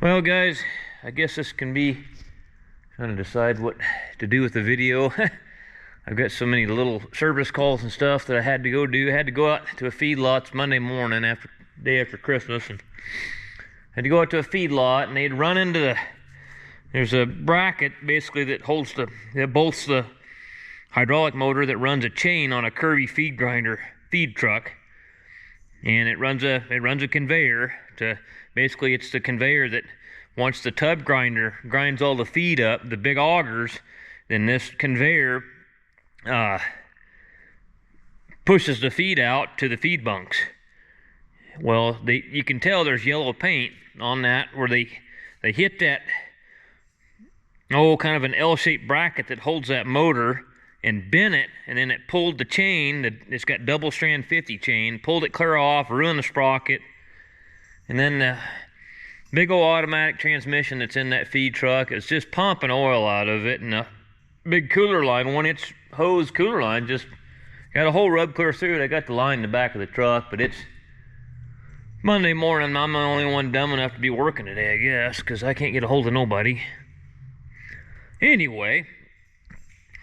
Well, guys, I guess this can be trying to decide what to do with the video. I've got so many little service calls and stuff that I had to go do. I had to go out to a feedlot Monday morning, day after Christmas, and I had to go out to a feedlot, and they'd run into there's a bracket basically that bolts the hydraulic motor that runs a chain on a curvy feed truck, and it runs a conveyor to basically, it's the conveyor that once the tub grinder grinds all the feed up, the big augers, then this conveyor pushes the feed out to the feed bunks. Well, you can tell there's yellow paint on that where they hit that kind of an L-shaped bracket that holds that motor and bent it, and then it pulled the chain. It's got double strand 50 chain, pulled it clear off, ruined the sprocket, and then the big old automatic transmission that's in that feed truck is just pumping oil out of it, and a big cooler line, 1-inch hose cooler line, just got a whole rub clear through it. I got the line in the back of the truck, but it's Monday morning. I'm the only one dumb enough to be working today, I guess, because I can't get a hold of nobody. Anyway,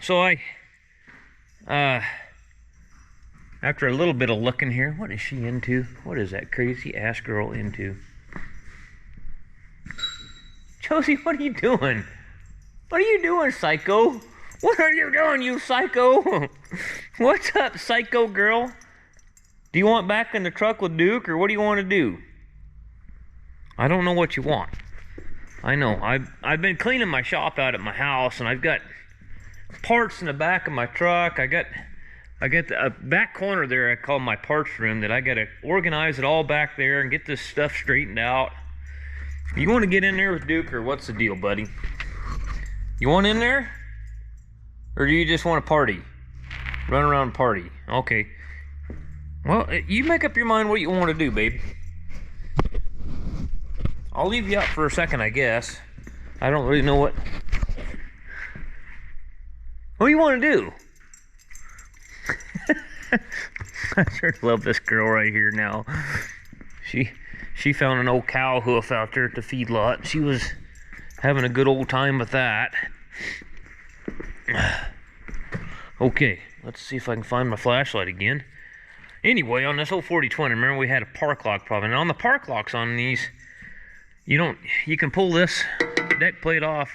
so after a little bit of looking here, what is she into? What is that crazy ass girl into? Josie, what are you doing? What are you doing, psycho? What are you doing, you psycho? What's up, psycho girl? Do you want back in the truck with Duke, or what do you want to do? I don't know what you want. I know. I've been cleaning my shop out at my house, and I've got parts in the back of my truck. I got the back corner there I call my parts room, that I got to organize it all back there and get this stuff straightened out. You want to get in there with Duke, or what's the deal, buddy? You want in there? Or do you just want to party? Run around and party. Okay. Well, you make up your mind what you want to do, babe. I'll leave you out for a second, I guess. I don't really know what do you want to do? I sure love this girl right here now. She found an old cow hoof out there at the feedlot. She was having a good old time with that. Okay, let's see if I can find my flashlight again. Anyway, on this old 4020, remember we had a park lock problem. And on the park locks on these, you can pull this deck plate off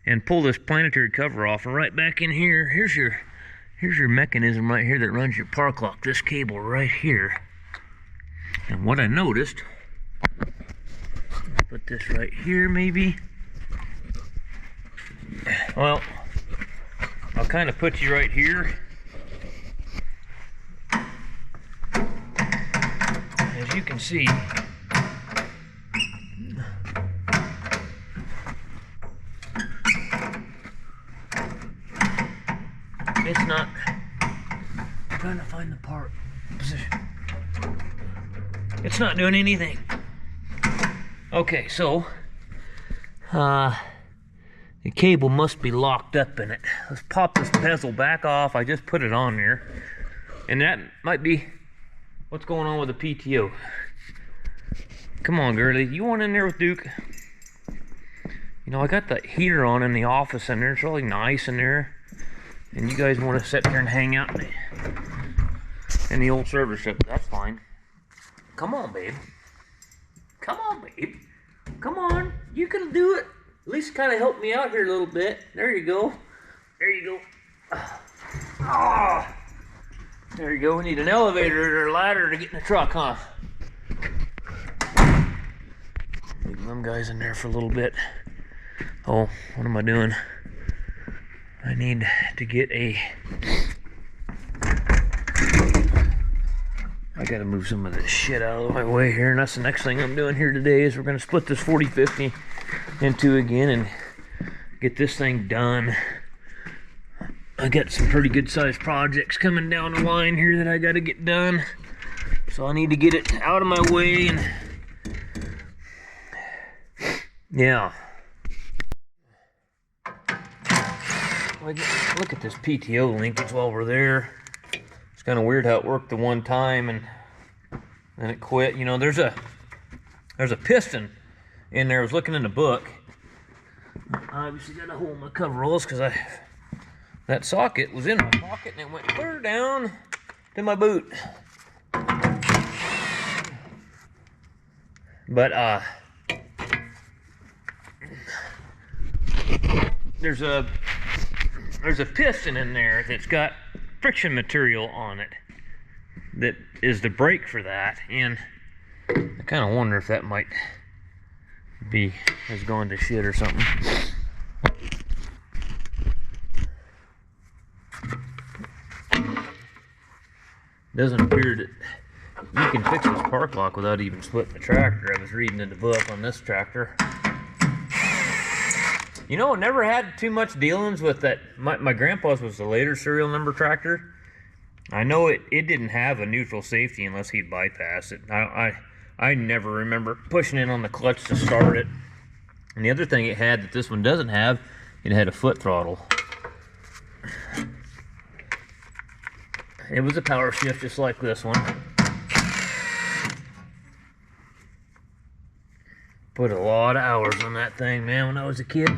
and pull this planetary cover off, and right back in here, here's your mechanism right here that runs your park lock, this cable right here. And what I noticed, put this right here maybe. Well, I'll kind of put you right here. As you can see, it's not, I'm trying to find the part position. It's not doing anything. Okay, so the cable must be locked up in it. Let's pop this bezel back off. I just put it on there, and that might be what's going on with the PTO. Come on, girlie, you want in there with Duke? You know, I got the heater on in the office in there. It's really nice in there, and you guys want to sit there and hang out in the old service ship. That's fine. Come on, babe. Come on, babe. Come on. You can do it. At least kind of help me out here a little bit. There you go. There you go. Oh. There you go. We need an elevator or a ladder to get in the truck, huh? Leave them guys in there for a little bit. Oh, what am I doing? I need to get I gotta move some of this shit out of my way here, and that's the next thing I'm doing here today is we're gonna split this 4050 in two again and get this thing done. I got some pretty good sized projects coming down the line here that I gotta get done, so I need to get it out of my way. And yeah, look at this PTO linkage while we're there. It's kind of weird how it worked the one time and then it quit. You know, there's a piston in there. I was looking in the book. I obviously got to hold my coveralls because that socket was in my pocket and it went clear down to my boot. But there's a piston in there that's got friction material on it that is the brake for that, and I kind of wonder if that might be has gone to shit or something. Doesn't appear that you can fix this park lock without even splitting the tractor. I was reading in the book on this tractor. You know, I never had too much dealings with that. My grandpa's was the later serial number tractor. I know it didn't have a neutral safety unless he'd bypass it. I never remember pushing in on the clutch to start it. And the other thing it had that this one doesn't have, it had a foot throttle. It was a power shift just like this one. Put a lot of hours on that thing, man, when I was a kid.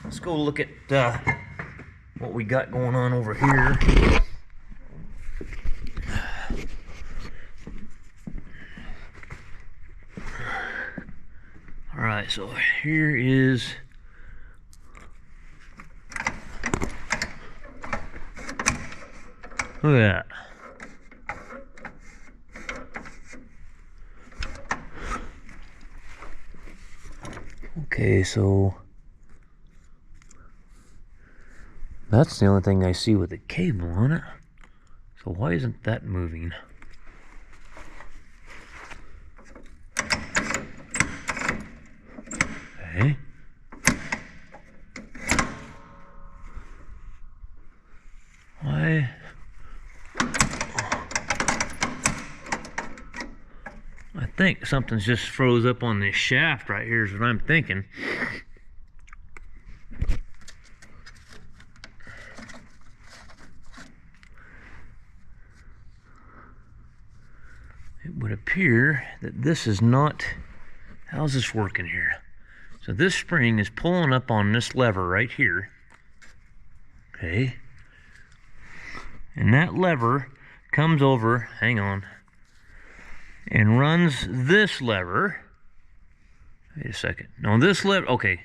Let's go look at what we got going on over here. All right, so here is look at that. Okay, so that's the only thing I see with the cable on it. So why isn't that moving? Okay. Why? I think something's just froze up on this shaft right here is what I'm thinking. It would appear that this is not, how's this working here? So this spring is pulling up on this lever right here. Okay. And that lever comes over, hang on, and runs this lever. Wait a second. No, this lever, okay.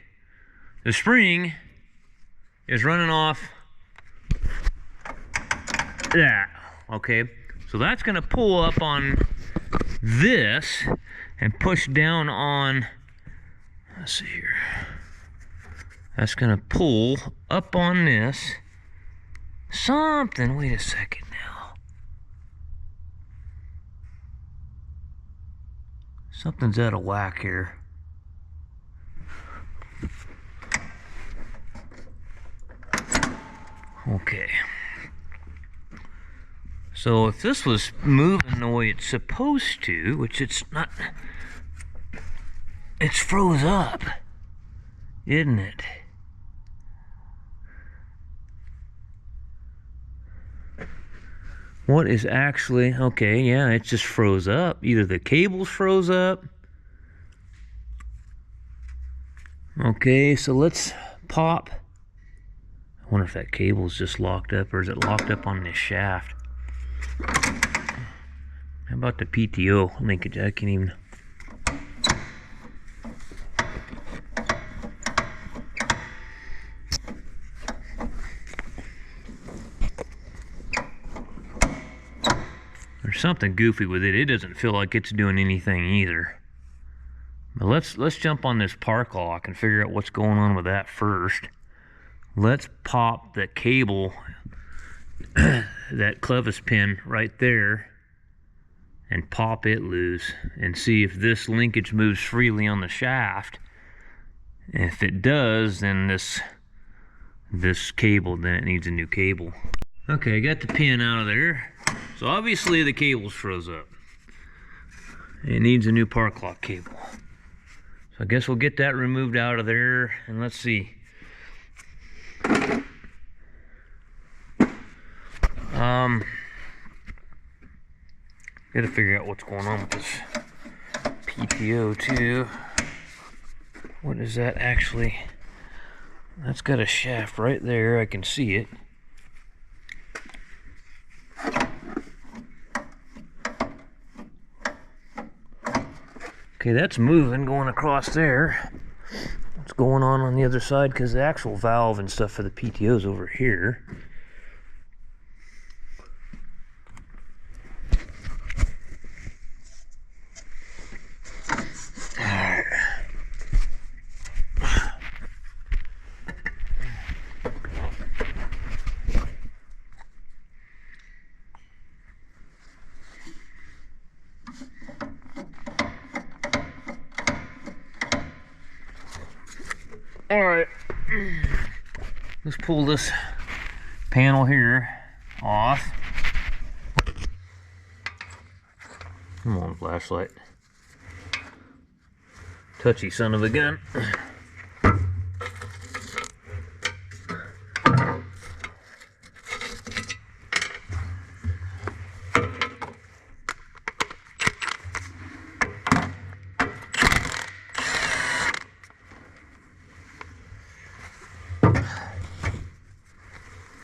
The spring is running off that, okay? So that's gonna pull up on this and push down on, let's see here. That's gonna pull up on this. Something, wait a second now. Something's out of whack here. Okay. So if this was moving the way it's supposed to, which it's not, it's froze up, isn't it? What is actually, okay, yeah, it just froze up. Either the cable's froze up. Okay, so let's pop. I wonder if that cable's just locked up, or is it locked up on this shaft? How about the PTO linkage? I can't even. There's something goofy with it. It doesn't feel like it's doing anything either. But let's jump on this park lock and figure out what's going on with that first. Let's pop the cable, that clevis pin right there, and pop it loose and see if this linkage moves freely on the shaft. If it does, then this cable, then it needs a new cable. Okay, I got the pin out of there. So obviously the cable's froze up. It needs a new park lock cable. So I guess we'll get that removed out of there, and let's see. Gotta figure out what's going on with this PTO too. What is that actually? That's got a shaft right there. I can see it. Okay, that's moving, going across there. What's going on the other side? Because the actual valve and stuff for the PTO is over here. Alright, let's pull this panel here off. Come on, flashlight. Touchy son of a gun.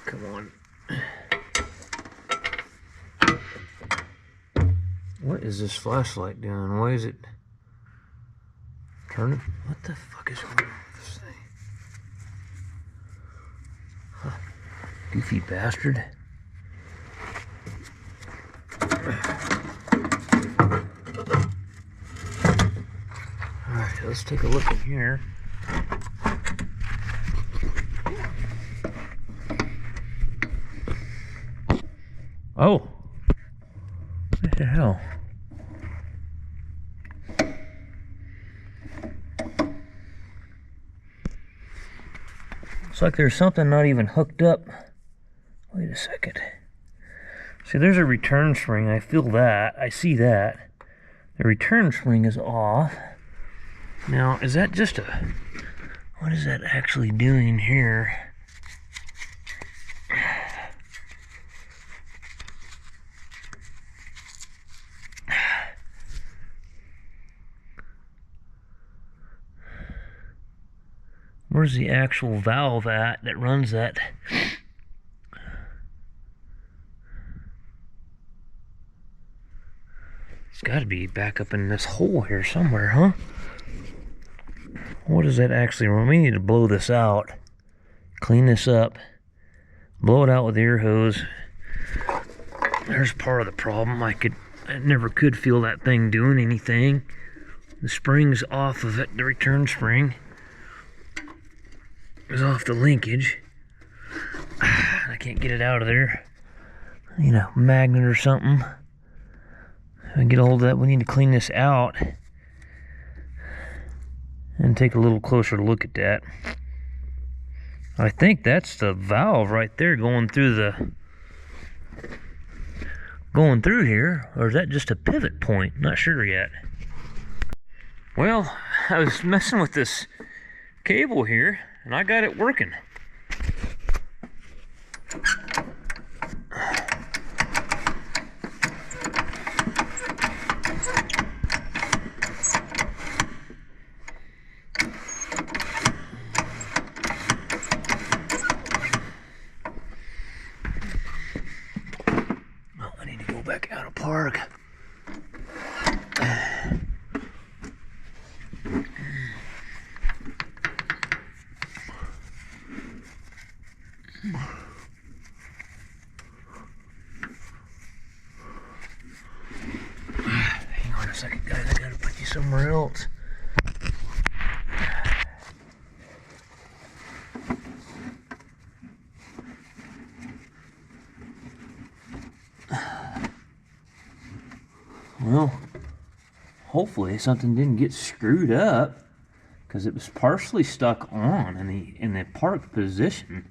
Come on. What is this flashlight doing? Why is it turning? What the fuck is wrong with this thing? Huh. Goofy bastard. Alright, let's take a look in here. Oh, what the hell? Looks like there's something not even hooked up. Wait a second. See, there's a return spring. I feel that. I see that. The return spring is off. Now, is that just a... What is that actually doing here? Where's the actual valve at that runs that? It's got to be back up in this hole here somewhere, huh? What does that actually run? We need to blow this out. Clean this up. Blow it out with the air hose. There's part of the problem. I never could feel that thing doing anything. The spring's off of it, the return spring is off the linkage. I can't get it out of there. You know, magnet or something. I get a hold of that. We need to clean this out and take a little closer look at that. I think that's the valve right there going through here, or is that just a pivot point? Not sure yet. Well, I was messing with this cable here and I got it working. Well, I need to go back out of park. Hang on a second, guys. I gotta put you somewhere else. Well, hopefully something didn't get screwed up, because it was partially stuck on in the parked position.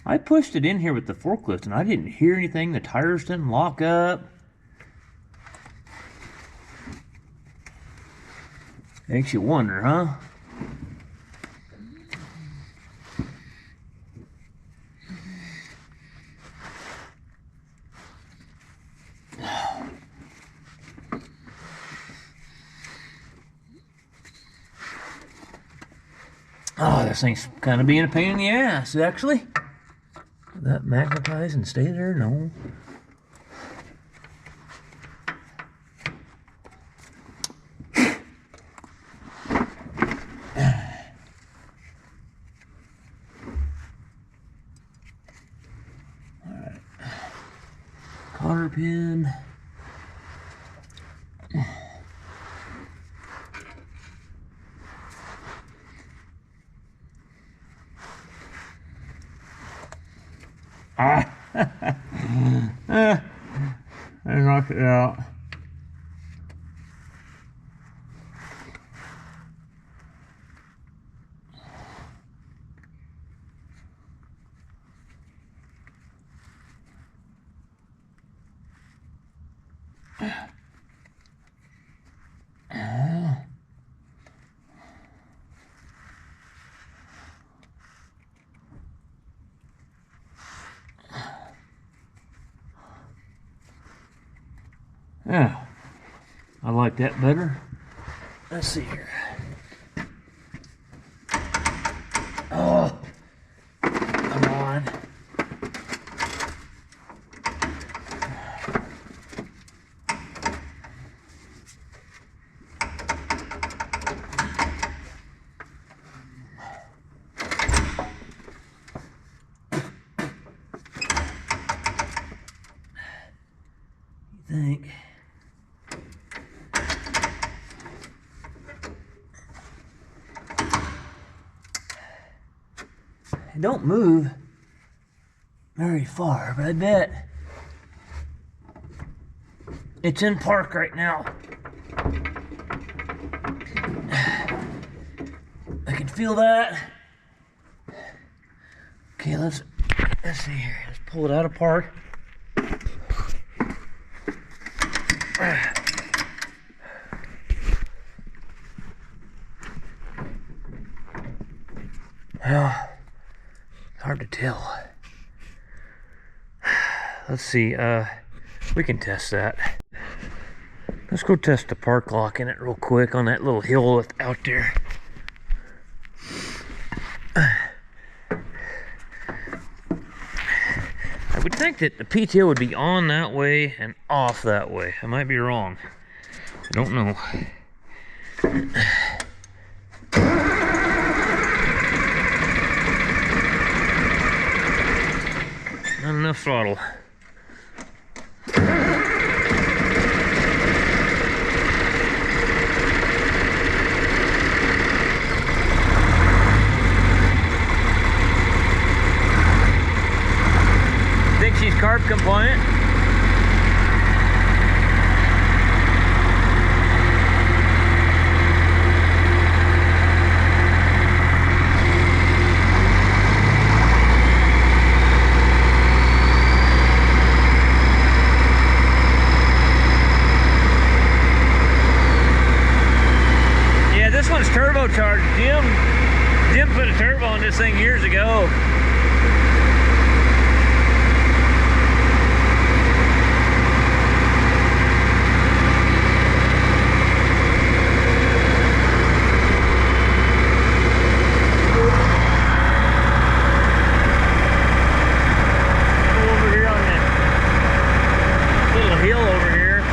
I pushed it in here with the forklift and I didn't hear anything. The tires didn't lock up. Makes you wonder, huh? Oh, this thing's kind of being a pain in the ass, actually. Did that magnetize and stay there? No. Alright. Cotter pin. I knocked it out. Yeah, I like that better. Let's see here. Oh, come on. You think? It don't move very far, but I bet it's in park right now. I can feel that. Okay, let's see here. Let's pull it out of park. Well, it's hard to tell. Let's see, we can test that. Let's go test the park lock in it real quick on that little hill out there. I would think that the PTO would be on that way and off that way. I might be wrong. I don't know. Not enough throttle. Think she's carb compliant? Turbocharged. Jim put a turbo on this thing years ago. Over here on that little hill over here.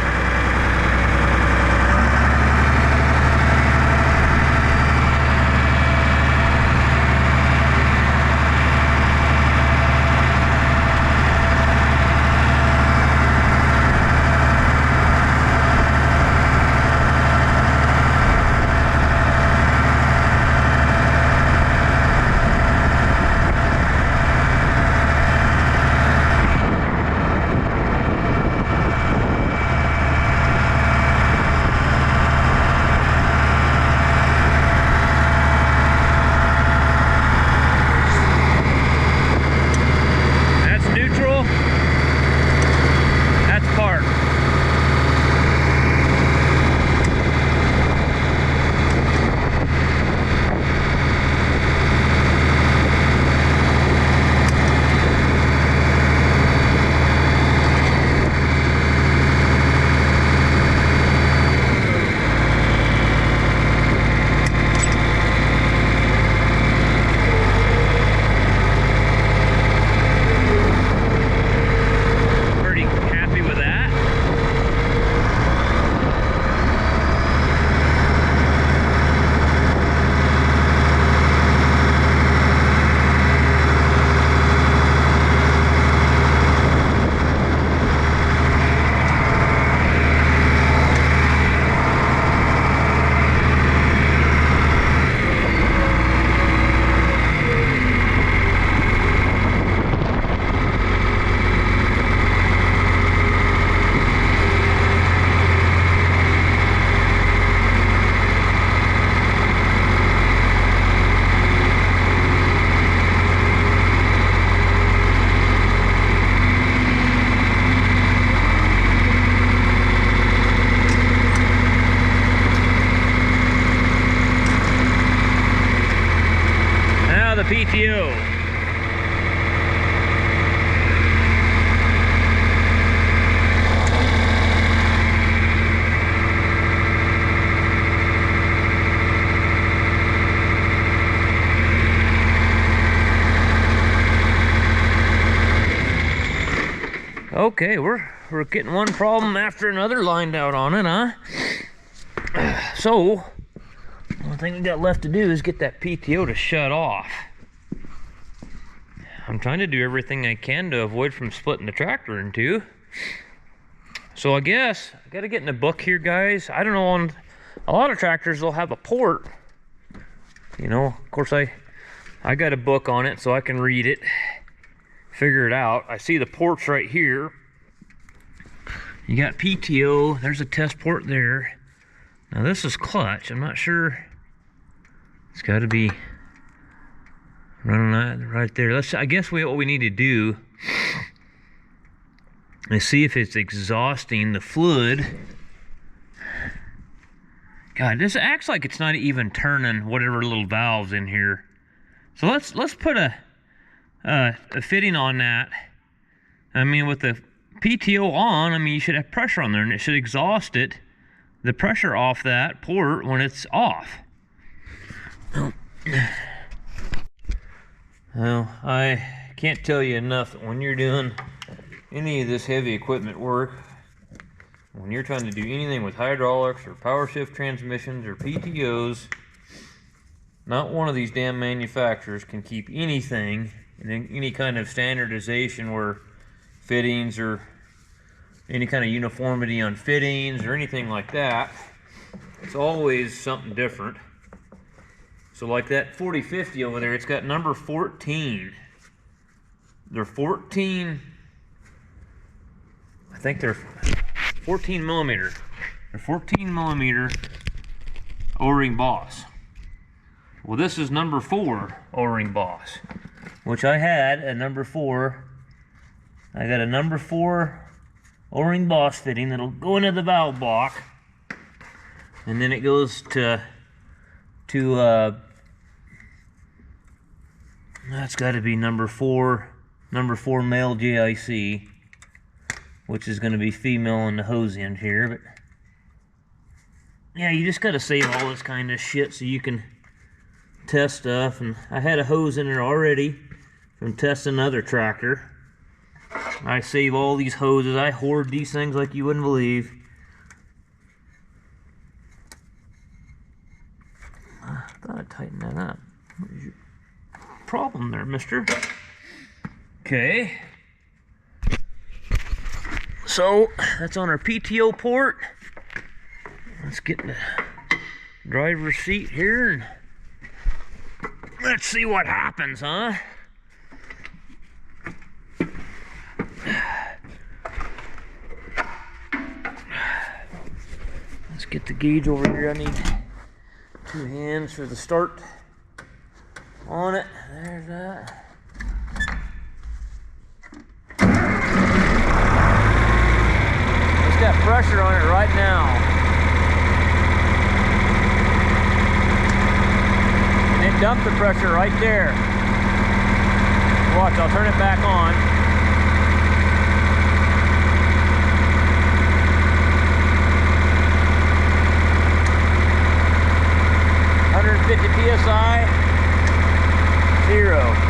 Okay, we're getting one problem after another lined out on it, huh? So, one thing we got left to do is get that PTO to shut off. I'm trying to do everything I can to avoid from splitting the tractor in two. So I guess I gotta get in the book here, guys. I don't know, on a lot of tractors they'll have a port. You know, of course I got a book on it so I can read it, figure it out. I see the ports right here. You got PTO, there's a test port there. Now this is clutch, I'm not sure. It's gotta be running that right there. I guess what we need to do is see if it's exhausting the fluid. God, this acts like it's not even turning whatever little valves in here. So let's put a fitting on that. I mean, with the PTO on, I mean, you should have pressure on there, and it should exhaust it, the pressure off that port when it's off. Well, I can't tell you enough that when you're doing any of this heavy equipment work, when you're trying to do anything with hydraulics or power shift transmissions or PTOs, not one of these damn manufacturers can keep anything in any kind of standardization where fittings or any kind of uniformity on fittings or anything like that. It's always something different. So like that 4050 over there, it's got number 14. They're 14, I think they're 14 millimeter. They're 14 millimeter O-ring boss. Well, this is number 4 O-ring boss, which I had a number 4. I got a number 4 O-ring boss fitting that'll go into the valve block, and then it goes to that's got to be number 4 male JIC, which is going to be female in the hose end here. But yeah, you just got to save all this kind of shit so you can test stuff. And I had a hose in there already from testing another tractor. I save all these hoses. I hoard these things like you wouldn't believe. I thought I tightened that up. What is your problem there, mister? Okay. So, that's on our PTO port. Let's get in the driver's seat here and let's see what happens, huh? Let's get the gauge over here. I need 2 hands for the start on it. There's that. It's got pressure on it right now. And it dumped the pressure right there. Watch, I'll turn it back on. PSI, 0.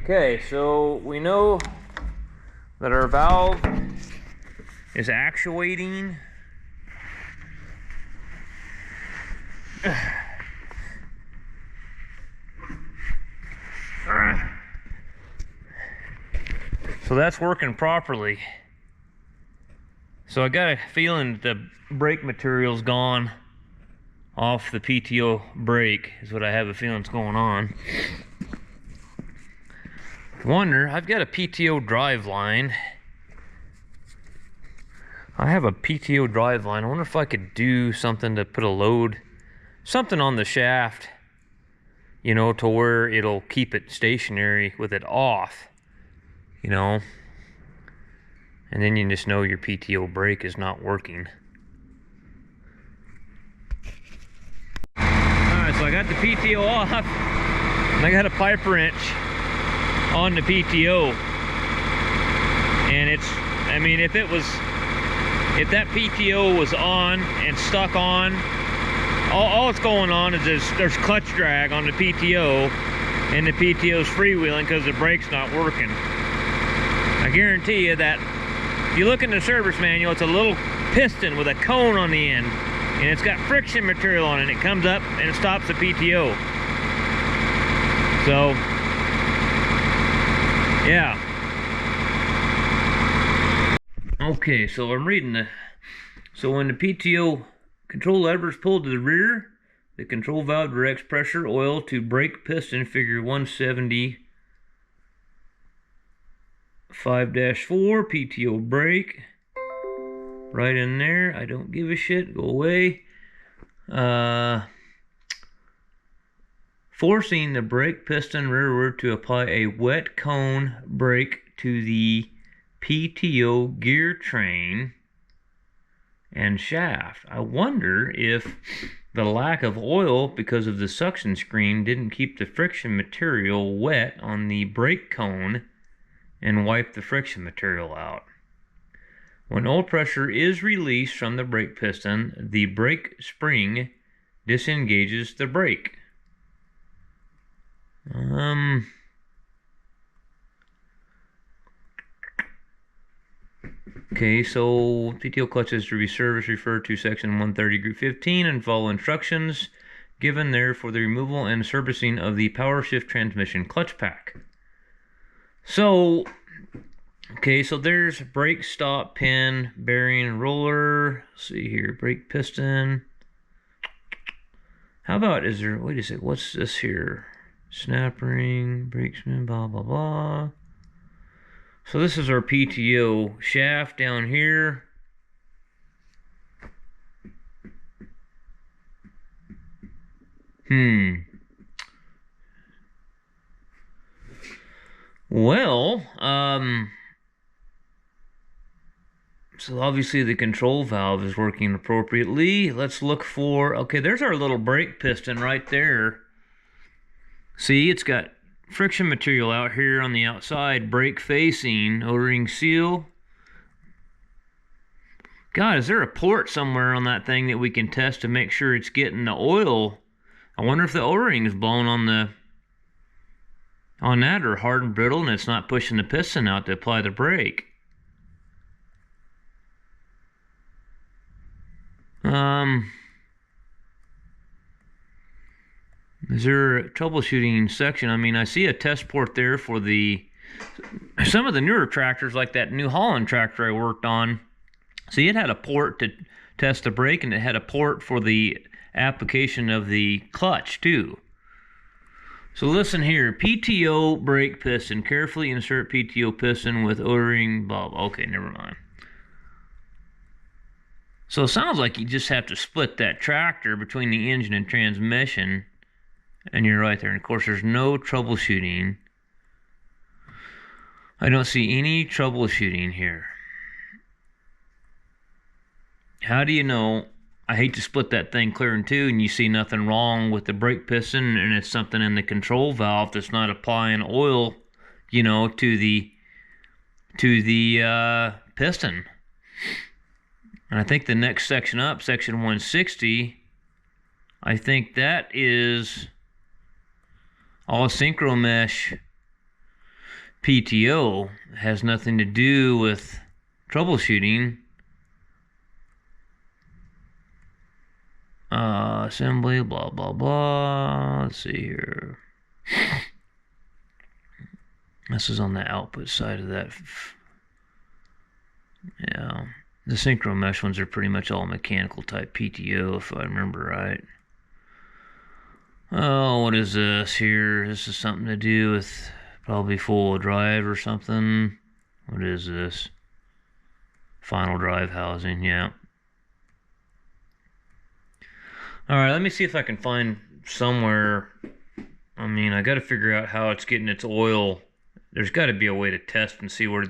Okay, so we know that our valve is actuating. So that's working properly. So I got a feeling that the brake material's gone off the PTO brake, is what I have a feeling is going on. Wonder, I've got a PTO drive line. I have a PTO drive line. I wonder if I could do something to put a load, something on the shaft, you know, to where it'll keep it stationary with it off, you know. And then you just know your PTO brake is not working. Alright, so I got the PTO off, and I got a pipe wrench on the PTO. And it's, I mean, if that PTO was on and stuck on, all it's going on is there's clutch drag on the PTO, and the PTO's freewheeling because the brake's not working. I guarantee you that if you look in the service manual, it's a little piston with a cone on the end, and it's got friction material on it, and it comes up and it stops the PTO. So, yeah. Okay, so I'm reading so when the PTO control lever is pulled to the rear, the control valve directs pressure oil to brake piston figure 170 5-4 PTO brake. Right in there. I don't give a shit. Go away. Forcing the brake piston rearward to apply a wet cone brake to the PTO gear train and shaft. I wonder if the lack of oil because of the suction screen didn't keep the friction material wet on the brake cone and wipe the friction material out. When oil pressure is released from the brake piston, the brake spring disengages the brake. Okay, so PTO clutches to be serviced, refer to section 130 group 15 and follow instructions given there for the removal and servicing of the powershift transmission clutch pack. So, okay, so there's brake stop pin, bearing, roller. Let's see here, brake piston. How about, is there, wait a sec, what's this here? Snap ring, brake spin, blah, blah, blah. So this is our PTO shaft down here. Well, so obviously the control valve is working appropriately. Let's look for, okay, there's our little brake piston right there. See, it's got friction material out here on the outside, brake facing, O-ring seal. God, is there a port somewhere on that thing that we can test to make sure it's getting the oil? I wonder if the O-ring is blown on that, or hard and brittle, and it's not pushing the piston out to apply the brake. Is there a troubleshooting section? I mean, I see a test port there for some of the newer tractors, like that New Holland tractor I worked on. See, it had a port to test the brake, and it had a port for the application of the clutch too. So listen here, PTO brake piston. Carefully insert PTO piston with O-ring bulb. Okay, never mind. So it sounds like you just have to split that tractor between the engine and transmission. And you're right there. And of course, there's no troubleshooting. I don't see any troubleshooting here. How do you know? I hate to split that thing clear in two and you see nothing wrong with the brake piston, and it's something in the control valve that's not applying oil, you know, to the piston. And I think the next section up, section 160, I think that is all synchro mesh PTO. Has nothing to do with troubleshooting. Assembly, blah, blah, blah. Let's see here. This is on the output side of that. Yeah. The synchro mesh ones are pretty much all mechanical type PTO, if I remember right. Oh, what is this here? This is something to do with probably full drive or something. What is this? Final drive housing, yeah. Alright, let me see if I can find somewhere. I mean, I got to figure out how it's getting its oil. There's got to be a way to test and see where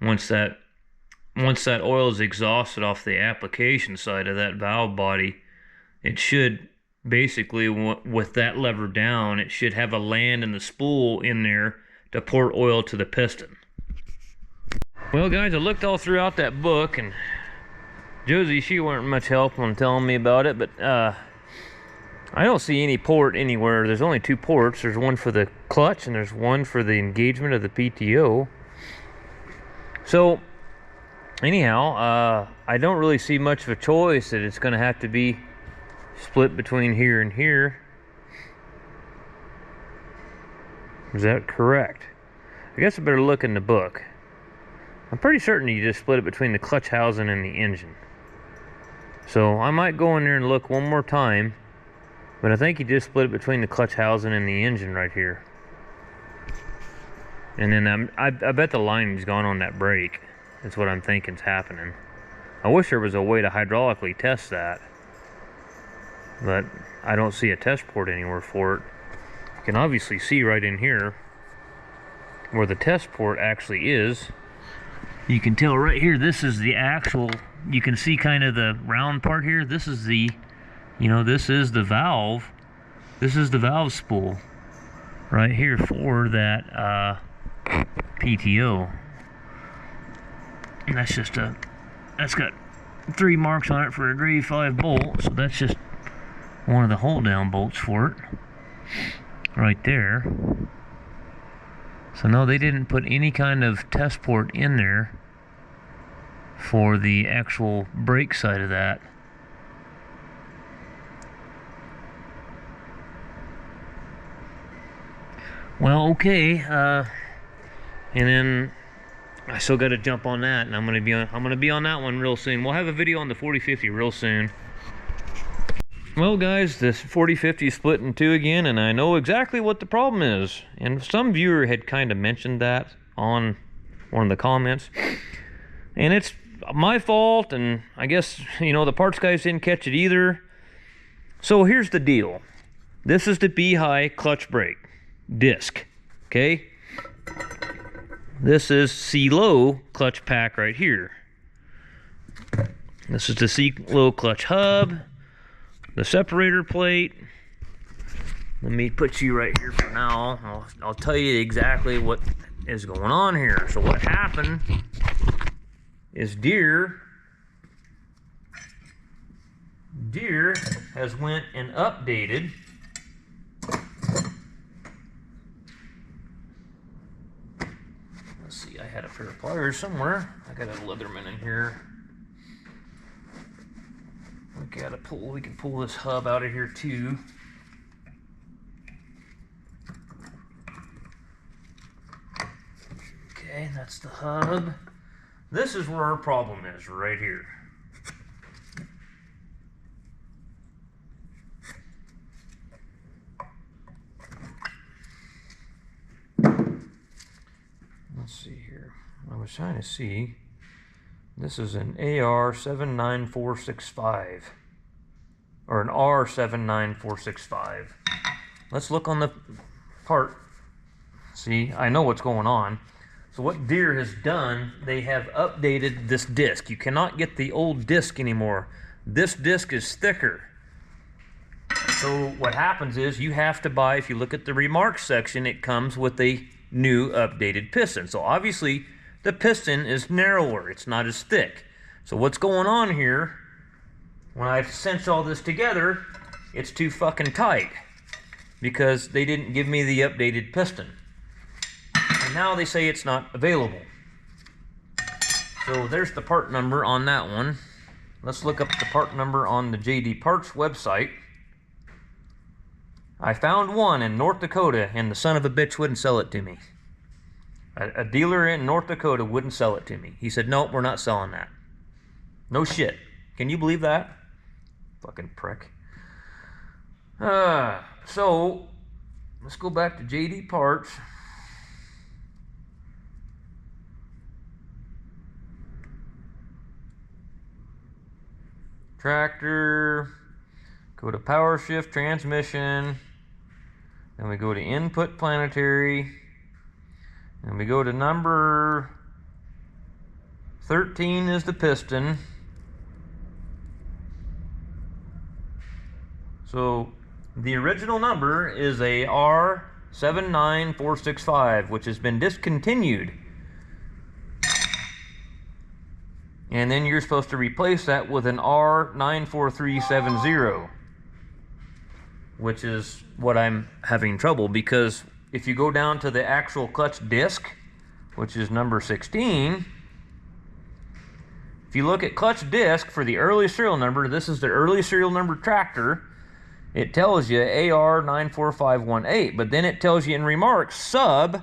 once that once that oil is exhausted off the application side of that valve body, it should basically, with that lever down, it should have a land and the spool in there to pour oil to the piston. Well, guys, I looked all throughout that book, and Josie, she weren't much help on telling me about it, but I don't see any port anywhere. There's only 2 ports. There's one for the clutch, and there's one for the engagement of the PTO. So, anyhow, I don't really see much of a choice that it's going to have to be split between here and here. Is that correct? I guess I better look in the book. I'm pretty certain you just split it between the clutch housing and the engine. So I might go in there and look one more time, but I think you just split it between the clutch housing and the engine right here. And then I bet the lining's gone on that brake. That's what I'm thinking's happening. I wish there was a way to hydraulically test that, but I don't see a test port anywhere for it. You can obviously see right in here where the test port actually is. You can tell right here, this is the actual, you can see kind of the round part here. This is the, this is the valve. This is the valve spool right here for that PTO. And that's just that's got 3 marks on it for a grade 5 bolt. So that's just one of the hold down bolts for it right there. So no, they didn't put any kind of test port in there for the actual brake side of that. Well, okay, and then I still got to jump on that, and I'm gonna be on that one real soon. We'll have a video on the 4050 real soon. Well, guys, this 4050 is split in 2 again, and I know exactly what the problem is. And some viewer had kind of mentioned that on one of the comments, and it's my fault, and I guess, the parts guys didn't catch it either. So here's the deal. This is the B-high clutch brake disc, okay? This is C-low clutch pack right here. This is the C-low clutch hub, the separator plate. Let me put you right here for now. I'll tell you exactly what is going on here. So what happened is Deere has went and updated I had a pair of pliers somewhere. I got a Leatherman in here. We can pull this hub out of here too. Okay, that's the hub. This is where our problem is, right here. Let's see here. I was trying to see. This is an AR79465 or an R79465. Let's look on the part. See, I know what's going on. So what Deere has done, they have updated this disc. You cannot get the old disc anymore. This disc is thicker. So what happens is you have to buy, if you look at the remarks section, it comes with a new updated piston. So obviously the piston is narrower, it's not as thick. So what's going on here, when I cinch all this together, it's too fucking tight because they didn't give me the updated piston. And now they say it's not available. So there's the part number on that one. Let's look up the part number on the JD Parts website. I found one in North Dakota, and the son of a bitch wouldn't sell it to me. A dealer in North Dakota wouldn't sell it to me. He said, nope, we're not selling that. No shit. Can you believe that? Fucking prick. So, let's go back to JD Parts. Tractor. Go to powershift transmission. Then we go to input planetary. And we go to number 13 is the piston. So the original number is a R79465, which has been discontinued. And then you're supposed to replace that with an R94370, which is what I'm having trouble, because if you go down to the actual clutch disc, which is number 16, if you look at clutch disc for the early serial number, this is the early serial number tractor, it tells you AR94518, but then it tells you in remarks sub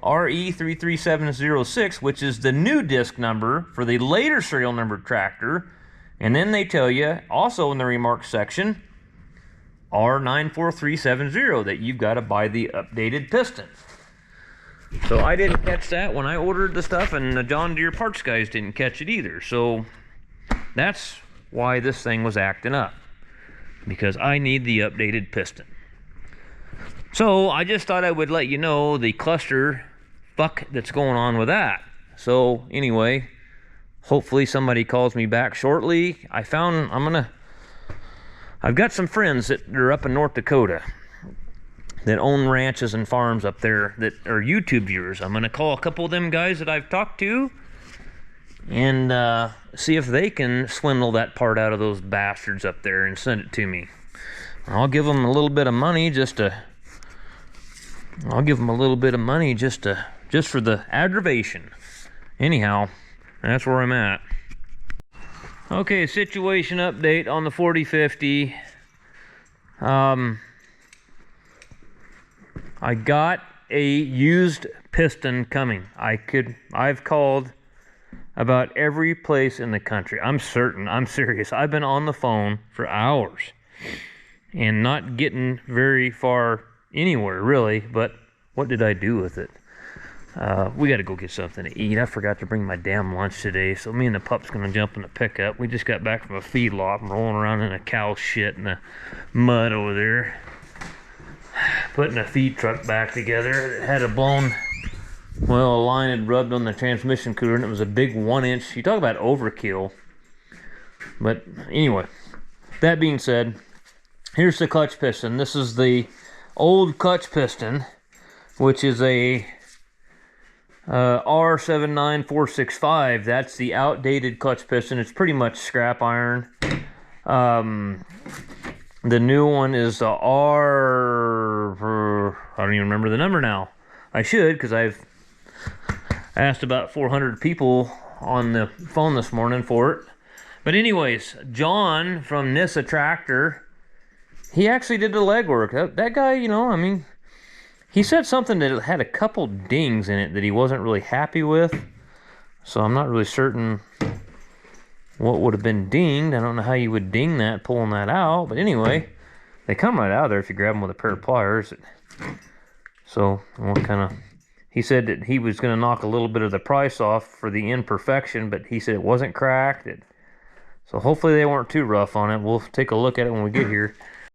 RE33706, which is the new disc number for the later serial number tractor. And then they tell you also in the remarks section R94370 that you've got to buy the updated piston. So I didn't catch that when I ordered the stuff, and the John Deere parts guys didn't catch it either. So that's why this thing was acting up, because I need the updated piston. So I just thought I would let you know the cluster fuck that's going on with that. So anyway, hopefully somebody calls me back shortly. I've got some friends that are up in North Dakota that own ranches and farms up there that are YouTube viewers. I'm gonna call a couple of them guys that I've talked to and see if they can swindle that part out of those bastards up there and send it to me. I'll give them a little bit of money just for the aggravation. Anyhow, that's where I'm at. Okay, situation update on the 4050. I got a used piston coming. I've called about every place in the country. I'm serious. I've been on the phone for hours and not getting very far anywhere really, but what did I do with it? We got to go get something to eat. I forgot to bring my damn lunch today, so me and the pup's gonna jump in the pickup. We just got back from a feedlot and rolling around in a cow shit in the mud over there, putting a feed truck back together. It had a line had rubbed on the transmission cooler, and it was a big 1-inch. You talk about overkill. But anyway, that being said, here's the clutch piston. This is the old clutch piston, which is a R79465. That's the outdated clutch piston. It's pretty much scrap iron. The new one is the I don't even remember the number now. I should, because I've asked about 400 people on the phone this morning for it. But anyways, John from Nissa Tractor, he actually did the legwork. That guy, you know, I mean, he said something that had a couple dings in it that he wasn't really happy with. So I'm not really certain what would have been dinged. I don't know how you would ding that, pulling that out. But anyway, they come right out of there if you grab them with a pair of pliers. So he said that he was going to knock a little bit of the price off for the imperfection, but he said it wasn't cracked. So hopefully they weren't too rough on it. We'll take a look at it when we get here.